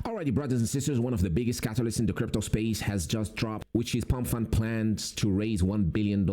Alrighty, brothers and sisters, one of the biggest catalysts in the crypto space has just dropped, which is Pump.fun plans to raise $1 billion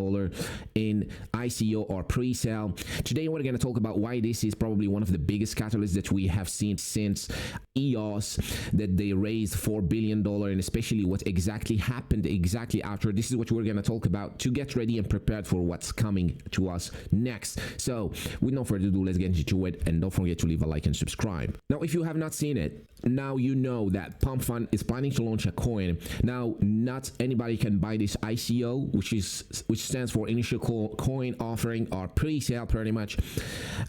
in ICO or pre-sale. Today, we're going to talk about why this is probably one of the biggest catalysts that we have seen since EOS, that they raised $4 billion, and especially what exactly happened exactly after. This is what we're going to talk about to get ready and prepared for what's coming to us next. So, with no further ado, let's get into it, and don't forget to leave a like and subscribe. Now, if you have not seen it, now you know that Pump.fun is planning to launch a coin. Now, not anybody can buy this ICO, which stands for initial coin offering or pre-sale, pretty much,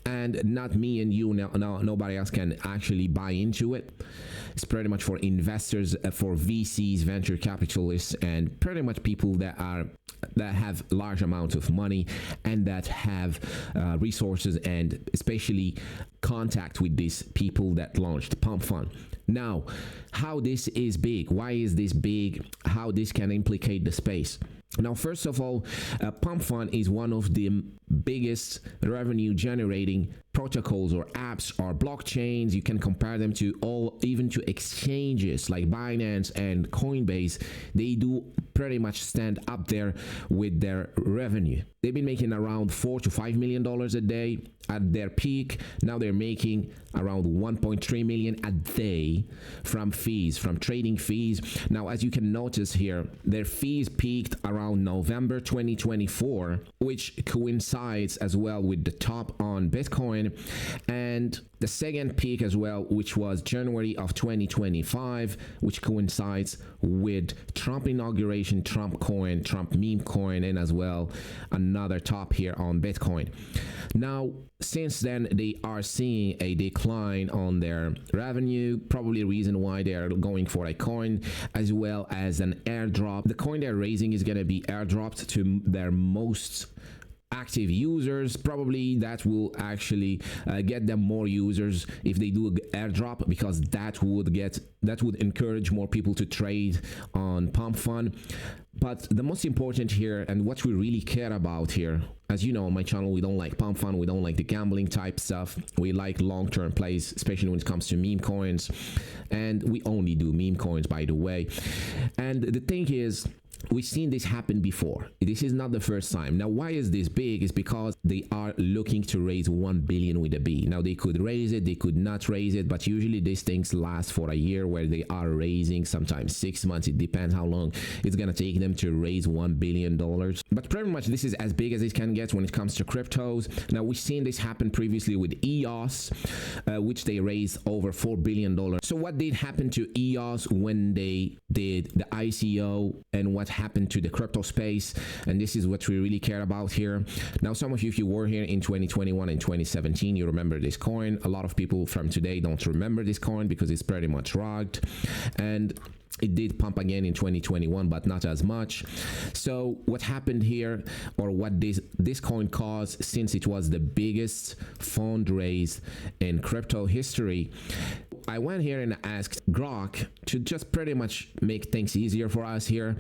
and not me and you. Now, nobody else can actually buy into it. It's pretty much for investors, for VCs, venture capitalists, and pretty much people that have large amounts of money and that have resources and especially contact with these people that launched Pump.fun. Now, how this is big, why is this big, how this can implicate the space. Now, first of all, Pump.fun is one of the biggest revenue generating protocols or apps or blockchains. You can compare them to even to exchanges like Binance and Coinbase. They do pretty much stand up there with their revenue. They've been making around $4 to $5 million a day at their peak. Now they're making around 1.3 million a day from fees, from trading fees. Now, as you can notice here, their fees peaked around November 2024, which coincides as well with the top on Bitcoin, and the second peak as well, which was January of 2025, which coincides with Trump inauguration, Trump coin, Trump meme coin, and as well another top here on Bitcoin. Now, since then, they are seeing a decline on their revenue, probably a reason why they are going for a coin as well as an airdrop. The coin they're raising is going to be airdropped to their most active users. Probably that will actually get them more users if they do airdrop, because that would encourage more people to trade on Pump.fun. But the most important here, and what we really care about here, as you know, on my channel, we don't like Pump.fun, we don't like the gambling type stuff. We like long-term plays, especially when it comes to meme coins, and we only do meme coins, by the way. And the thing is, we've seen this happen before. This is not the first time. Now, why is this big? Is because they are looking to raise 1 billion with a B. Now, they could raise it, they could not raise it, but usually these things last for a year, where they are raising sometimes 6 months. It depends how long it's gonna take them to raise $1 billion. But pretty much this is as big as it can get when it comes to cryptos. Now, we've seen this happen previously with EOS, which they raised over $4 billion. So what did happen to EOS when they did the ICO, and what happened to the crypto space? And this is what we really care about here. Now, some of you, if you were here in 2021 and 2017, you remember this coin. A lot of people from today don't remember this coin because it's pretty much rocked, and it did pump again in 2021, but not as much. So what happened here, or what this coin caused, since it was the biggest fundraise in crypto history, I went here and asked Grok to just pretty much make things easier for us here,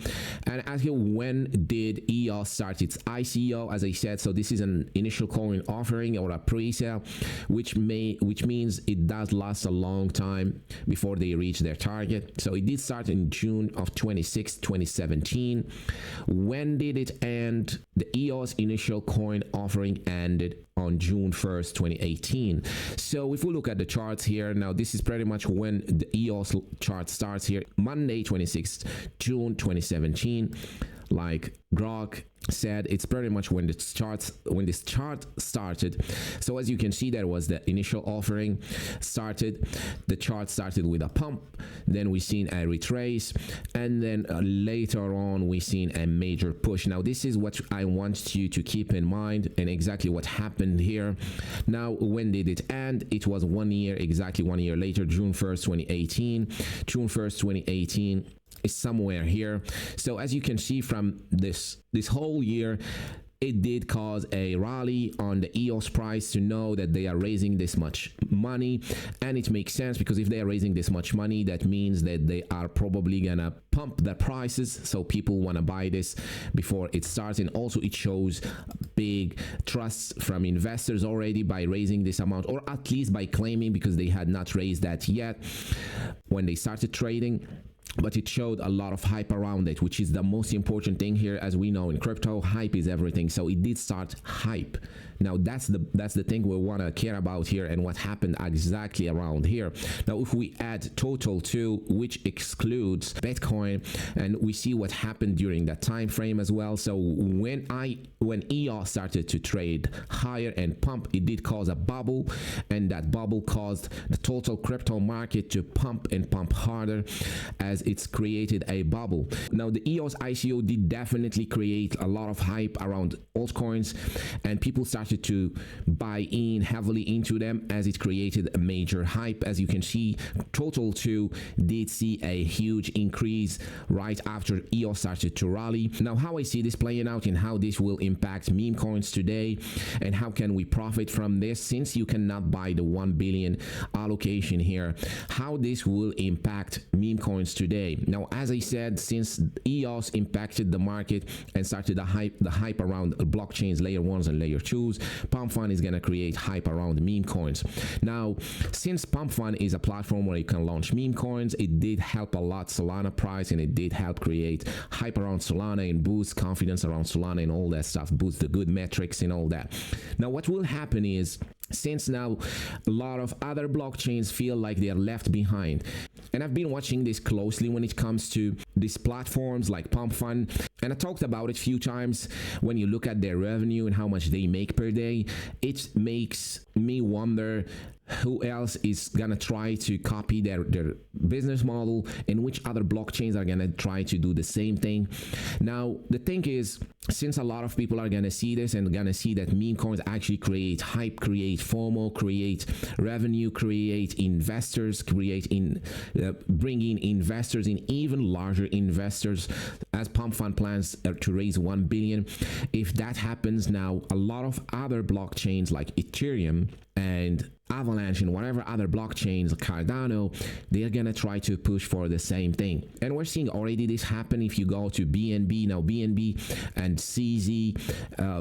and ask him, when did EOS start its ICO? As I said, so this is an initial coin offering or a pre-sale, which means it does last a long time before they reach their target. So it did start in June of 2017. When did it end? The EOS initial coin offering ended on June 1st, 2018. So if we look at the charts here, now this is pretty much when the EOS chart starts here, Monday 26th June 2017. Like Grok said, it's pretty much when this chart started. So as you can see, there was the initial offering started, the chart started with a pump, then we seen a retrace, and then later on we seen a major push. Now this is what I want you to keep in mind, and exactly what happened here. Now, when did it end? It was 1 year, exactly 1 year later, June 1st 2018. June 1st 2018 is somewhere here. So as you can see from this whole year, it did cause a rally on the EOS price to know that they are raising this much money. And it makes sense, because if they are raising this much money, that means that they are probably gonna pump the prices, so people want to buy this before it starts. And also it shows big trust from investors already by raising this amount, or at least by claiming, because they had not raised that yet when they started trading. But it showed a lot of hype around it, which is the most important thing here. As we know in crypto, hype is everything. So it did start hype. Now that's the thing we want to care about here, and what happened exactly around here. Now if we add total to, which excludes Bitcoin, and we see what happened during that time frame as well. So when EOS started to trade higher and pump, it did cause a bubble, and that bubble caused the total crypto market to pump and pump harder, as it's created a bubble. Now the EOS ICO did definitely create a lot of hype around altcoins, and people started to buy in heavily into them, as it created a major hype. As you can see, total 2 did see a huge increase right after EOS started to rally. Now how I see this playing out, and how this will impact meme coins today, and how can we profit from this, since you cannot buy the 1 billion allocation here, how this will impact meme coins today. Now as I said, since EOS impacted the market and started the hype around blockchains, layer 1s and layer 2s, Pump.fun is going to create hype around meme coins. Now since Pump.fun is a platform where you can launch meme coins, it did help a lot Solana price, and it did help create hype around Solana and boost confidence around Solana and all that stuff, boost the good metrics and all that. Now what will happen is, since now a lot of other blockchains feel like they are left behind, and I've been watching this closely when it comes to these platforms like Pump.fun, and I talked about it a few times. When you look at their revenue and how much they make per day, it makes me wonder who else is gonna try to copy their business model, and which other blockchains are gonna try to do the same thing. Now the thing is, since a lot of people are gonna see this and gonna see that meme coins actually create hype, create FOMO, create revenue, create investors, bring in investors, in even larger investors, as Pump.fun plans to raise 1 billion. If that happens, now a lot of other blockchains like Ethereum and Avalanche and whatever other blockchains, Cardano, they are gonna try to push for the same thing. And we're seeing already this happen. If you go to BNB, now BNB and CZ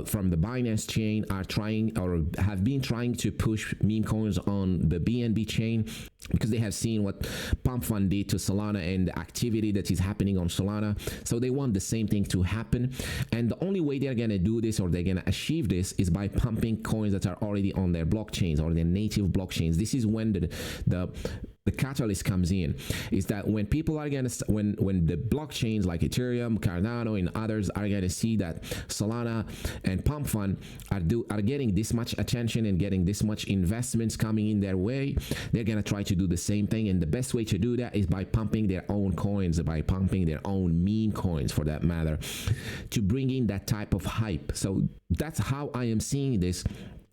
from the Binance chain are trying, or have been trying, to push meme coins on the BNB chain, because they have seen what Pump.fun did to Solana and the activity that is happening on Solana. So they want the same thing to happen, and the only way they're gonna do this, or they're gonna achieve this, is by pumping coins that are already on their blockchains or their native blockchains. This is when the catalyst comes in, is that when people are gonna when the blockchains like Ethereum, Cardano and others are gonna see that Solana and Pump.fun are getting this much attention and getting this much investments coming in their way, they're gonna try to do the same thing. And the best way to do that is by pumping their own coins, by pumping their own meme coins for that matter, to bring in that type of hype. So that's how I am seeing this.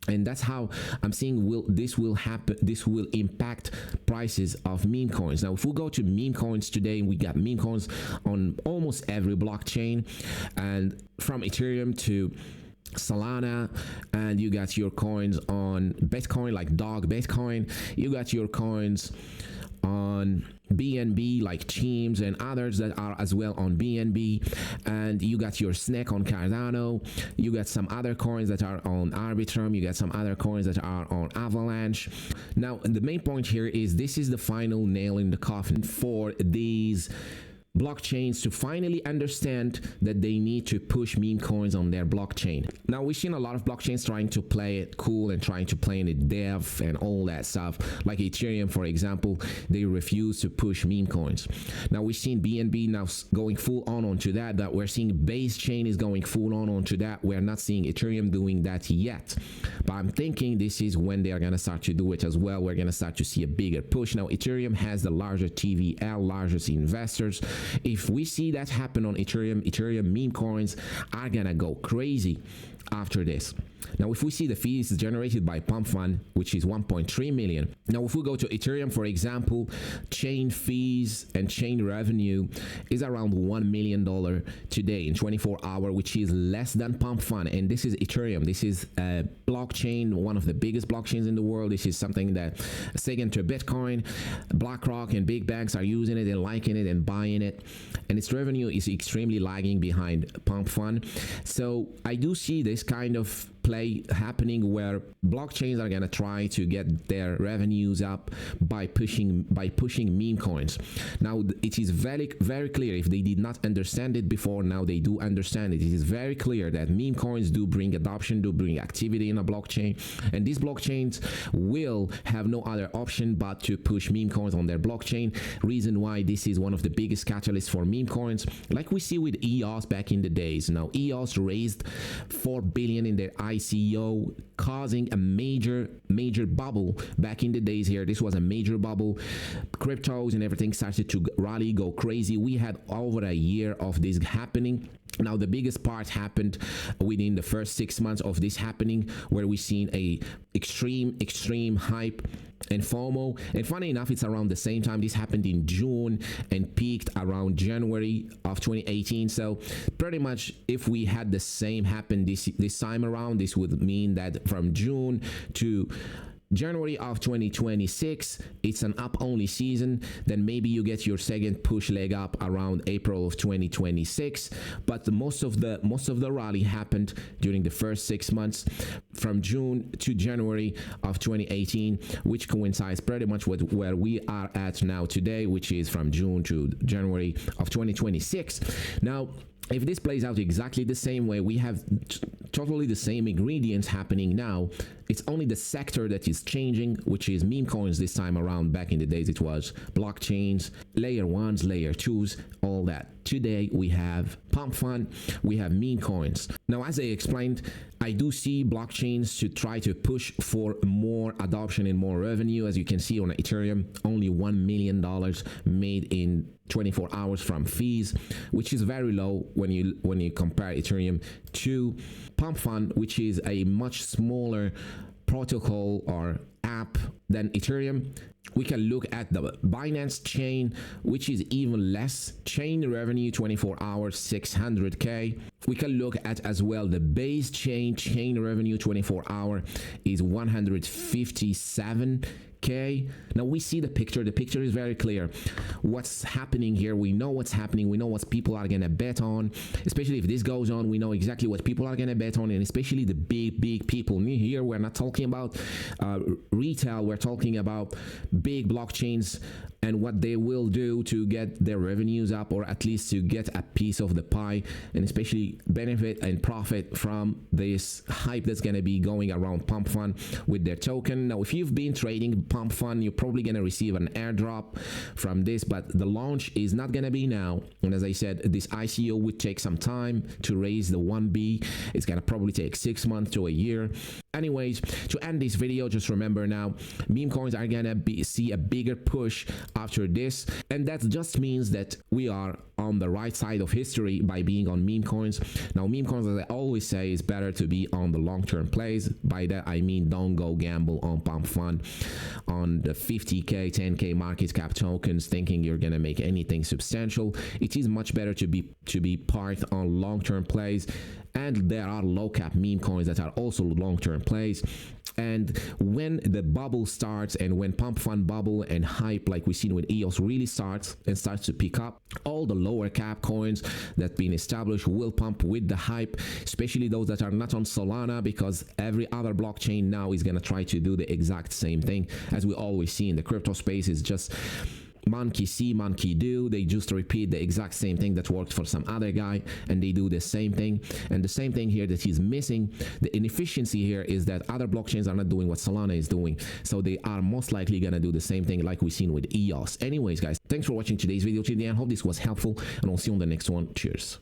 And that's how I'm seeing this will happen. This will impact prices of meme coins. Now, if we go to meme coins today, we got meme coins on almost every blockchain, and from Ethereum to Solana, and you got your coins on Bitcoin like Dog Bitcoin. You got your coins on BNB like Teams and others that are as well on BNB, and you got your snack on Cardano. You got some other coins that are on Arbitrum. You got some other coins that are on Avalanche. Now the main point here is, this is the final nail in the coffin for these blockchains to finally understand that they need to push meme coins on their blockchain. Now we've seen a lot of blockchains trying to play it cool and trying to play in it dev and all that stuff. Like Ethereum, for example, they refuse to push meme coins. Now we've seen BNB now going full on onto that we're seeing Base Chain is going full on onto that. We're not seeing Ethereum doing that yet, but I'm thinking this is when they are going to start to do it as well. We're going to start to see a bigger push. Now Ethereum has the larger TVL, largest investors. If we see that happen on Ethereum meme coins are gonna go crazy after this. Now, if we see the fees generated by Pump.fun, which is 1.3 million. Now, if we go to Ethereum, for example, chain fees and chain revenue is around $1 million today in 24 hours, which is less than Pump.fun. And this is Ethereum. This is a blockchain, one of the biggest blockchains in the world. This is something that second to Bitcoin, BlackRock and big banks are using it and liking it and buying it. And its revenue is extremely lagging behind Pump.fun. So I do see this kind of play happening where blockchains are going to try to get their revenues up by pushing meme coins. Now, it is very clear, if they did not understand it before, now they do understand it. It is very clear that meme coins do bring adoption, do bring activity in a blockchain, and these blockchains will have no other option but to push meme coins on their blockchain. Reason why this is one of the biggest catalysts for meme coins, like we see with EOS back in the days. Now, EOS raised $4 billion in their ICO, causing a major bubble back in the days here. This was a major bubble. Cryptos and everything started to rally, go crazy. We had over a year of this happening. Now, the biggest part happened within the first 6 months of this happening, where we seen a extreme hype and FOMO. And funny enough, it's around the same time. This happened in June and peaked around January of 2018. So pretty much if we had the same happen this time around, this would mean that from June to January of 2026, it's an up only season. Then maybe you get your second push leg up around April of 2026. But most of the rally happened during the first 6 months from June to January of 2018, which coincides pretty much with where we are at now today, which is from June to January of 2026. Now, if this plays out exactly the same way, we have totally the same ingredients happening now. It's only the sector that is changing, which is meme coins this time around. Back in the days, it was blockchains, layer ones, layer twos, all that. Today, we have Pump.fun, we have meme coins. Now, as I explained, I do see blockchains to try to push for more adoption and more revenue. As you can see on Ethereum, only $1 million made in 24 hours from fees, which is very low when you compare Ethereum to Pump.fun, which is a much smaller protocol or app than Ethereum. We can look at the Binance chain, which is even less. Chain revenue 24 hours 600k. We can look at as well the base chain revenue 24 hour is 157k. Now we see the picture. The picture is very clear. What's happening here? We know what's happening. We know what people are gonna bet on. Especially if this goes on, we know exactly what people are gonna bet on, and especially the big people. Here we're not talking about retail. We're talking about big blockchains and what they will do to get their revenues up, or at least to get a piece of the pie, and especially benefit and profit from this hype that's going to be going around Pump.fun with their token. Now, if you've been trading Pump.fun, you're probably going to receive an airdrop from this, but the launch is not going to be now. And as I said, this ICO would take some time to raise the 1B. It's going to probably take 6 months to a year. Anyways, to end this video, just remember now, meme coins are gonna see a bigger push after this, and that just means that we are on the right side of history by being on meme coins. Now, meme coins, as I always say, is better to be on the long-term plays. By that I mean, don't go gamble on Pump.fun, on the 50k 10k market cap tokens, thinking you're gonna make anything substantial. It is much better to be part on long-term plays. And there are low cap meme coins that are also long-term plays. And when the bubble starts, and when Pump.fun bubble and hype like we've seen with EOS really starts to pick up, all the lower cap coins that been established will pump with the hype, especially those that are not on Solana, because every other blockchain now is going to try to do the exact same thing. As we always see in the crypto space, is just monkey see, monkey do. They just repeat the exact same thing that worked for some other guy, and they do the same thing. And the same thing here that is missing, the inefficiency here, is that other blockchains are not doing what Solana is doing, so they are most likely gonna do the same thing like we've seen with EOS. Anyways, guys, thanks for watching today's video till the end. Hope this was helpful, and I'll see you on the next one. Cheers.